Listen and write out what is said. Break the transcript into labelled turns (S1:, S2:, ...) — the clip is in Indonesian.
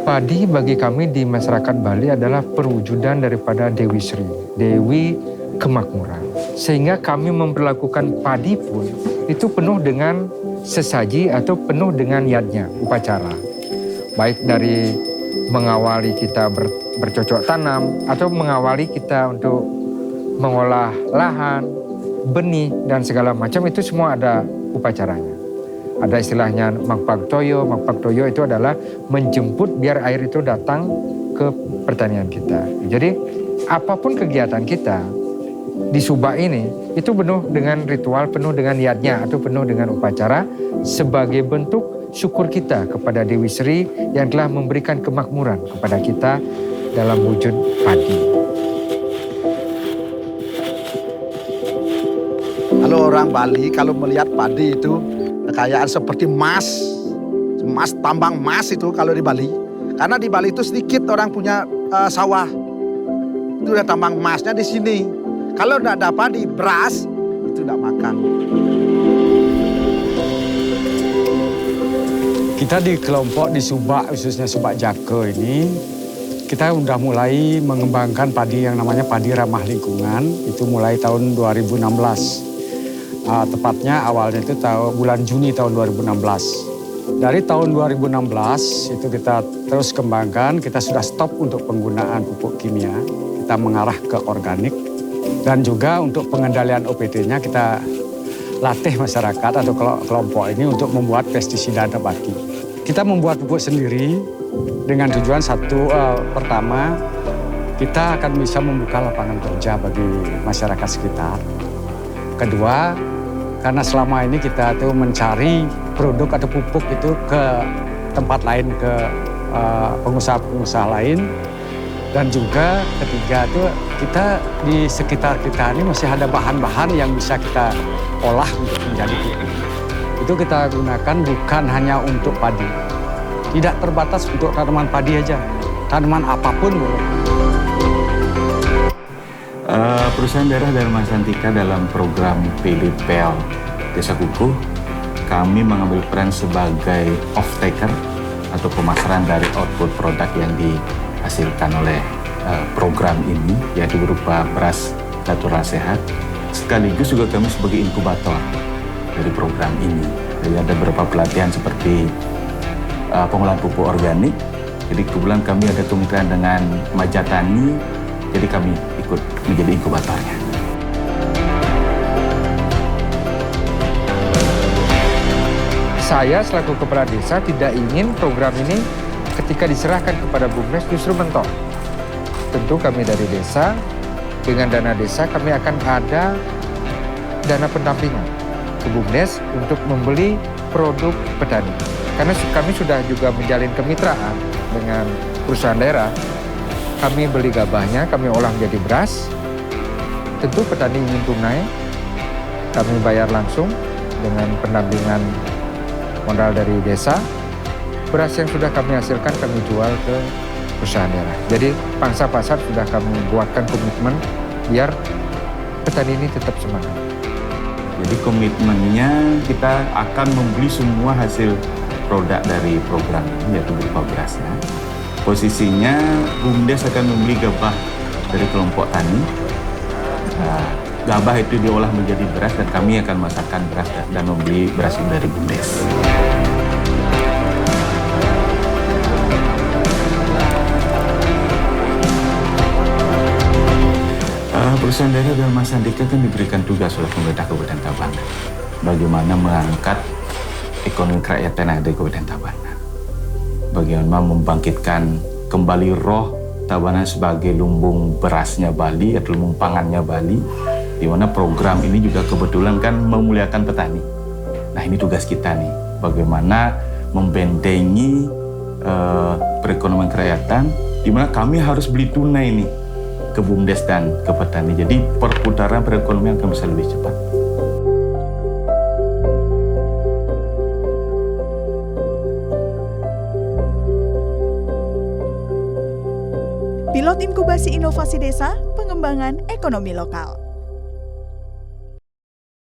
S1: Padi bagi kami di masyarakat Bali adalah perwujudan daripada Dewi Sri, Dewi Kemakmuran. Sehingga kami memperlakukan padi pun itu penuh dengan sesaji atau penuh dengan yadnya, upacara. Baik dari mengawali kita bercocok tanam atau mengawali kita untuk mengolah lahan, benih dan segala macam itu semua ada upacaranya. Ada istilahnya Magpagtoyo. Magpagtoyo itu adalah menjemput biar air itu datang ke pertanian kita. Jadi apapun kegiatan kita di Subak ini itu penuh dengan ritual, penuh dengan yadnya atau penuh dengan upacara sebagai bentuk syukur kita kepada Dewi Sri yang telah memberikan kemakmuran kepada kita dalam wujud padi.
S2: Kalau orang Bali kalau melihat padi itu kekayaan seperti emas tambang emas itu kalau di Bali. Karena di Bali itu sedikit orang punya sawah. Itu udah tambang emasnya di sini. Kalau tidak ada padi, beras, itu tidak makan.
S3: Kita di kelompok di Subak, khususnya Subak Jake ini, kita udah mulai mengembangkan padi yang namanya padi ramah lingkungan. Itu mulai tahun 2016. Tepatnya awalnya itu bulan Juni tahun 2016. Dari tahun 2016 itu kita terus kembangkan, kita sudah stop untuk penggunaan pupuk kimia, kita mengarah ke organik. Dan juga untuk pengendalian OPD-nya kita latih masyarakat atau kelompok ini untuk membuat pestisida nabati. Kita membuat pupuk sendiri dengan tujuan pertama, kita akan bisa membuka lapangan kerja bagi masyarakat sekitar. Kedua, karena selama ini kita tuh mencari produk atau pupuk itu ke tempat lain, ke pengusaha-pengusaha lain. Dan juga ketiga tuh kita di sekitar kita ini masih ada bahan-bahan yang bisa kita olah untuk menjadi pupuk. Itu kita gunakan bukan hanya untuk padi. Tidak terbatas untuk tanaman padi aja, tanaman apapun boleh.
S4: Perusahaan daerah Dharma Santika dalam program PDPL Desa Kukuh, kami mengambil peran sebagai off-taker atau pemasaran dari output produk yang dihasilkan oleh program ini, yaitu berupa beras natural sehat. Sekaligus juga kami sebagai inkubator dari program ini. Jadi ada beberapa pelatihan seperti pengolahan pupuk organik. Jadi kebetulan kami ada kemitraan dengan Majatani, jadi kami ikut menjadi inkubatornya.
S1: Saya selaku kepala desa tidak ingin program ini ketika diserahkan kepada BUMDes justru mentok. Tentu kami dari desa, dengan dana desa kami akan ada dana pendampingan ke BUMDes untuk membeli produk petani. Karena kami sudah juga menjalin kemitraan dengan perusahaan daerah. Kami beli gabahnya, kami olah menjadi beras. Tentu petani ingin tunai, kami bayar langsung dengan pendampingan modal dari desa. Beras yang sudah kami hasilkan kami jual ke perusahaan daerah. Jadi pangsa pasar sudah kami buatkan komitmen biar petani ini tetap semangat.
S4: Jadi komitmennya kita akan membeli semua hasil produk dari program ini, yaitu berupa berasnya. Posisinya BUMDes akan membeli gabah dari kelompok tani. Gabah itu diolah menjadi beras dan kami akan masakkan beras dan membeli beras itu dari BUMDes. Perusahaan daerah Dharma Santika kan diberikan tugas oleh pemerintah Kabupaten Tabanan bagaimana mengangkat ekonomi kerakyatan yang ada di Kabupaten Tabanan. Bagaimana membangkitkan kembali roh Tabanan sebagai lumbung berasnya Bali atau lumbung pangannya Bali, di mana program ini juga kebetulan kan memuliakan petani. Nah ini tugas kita nih, bagaimana membentengi perekonomian kerakyatan, di mana kami harus beli tunai nih ke BUMDes dan ke petani. Jadi perputaran perekonomian akan bisa lebih cepat.
S5: Pilot Inkubasi Inovasi Desa, Pengembangan Ekonomi Lokal.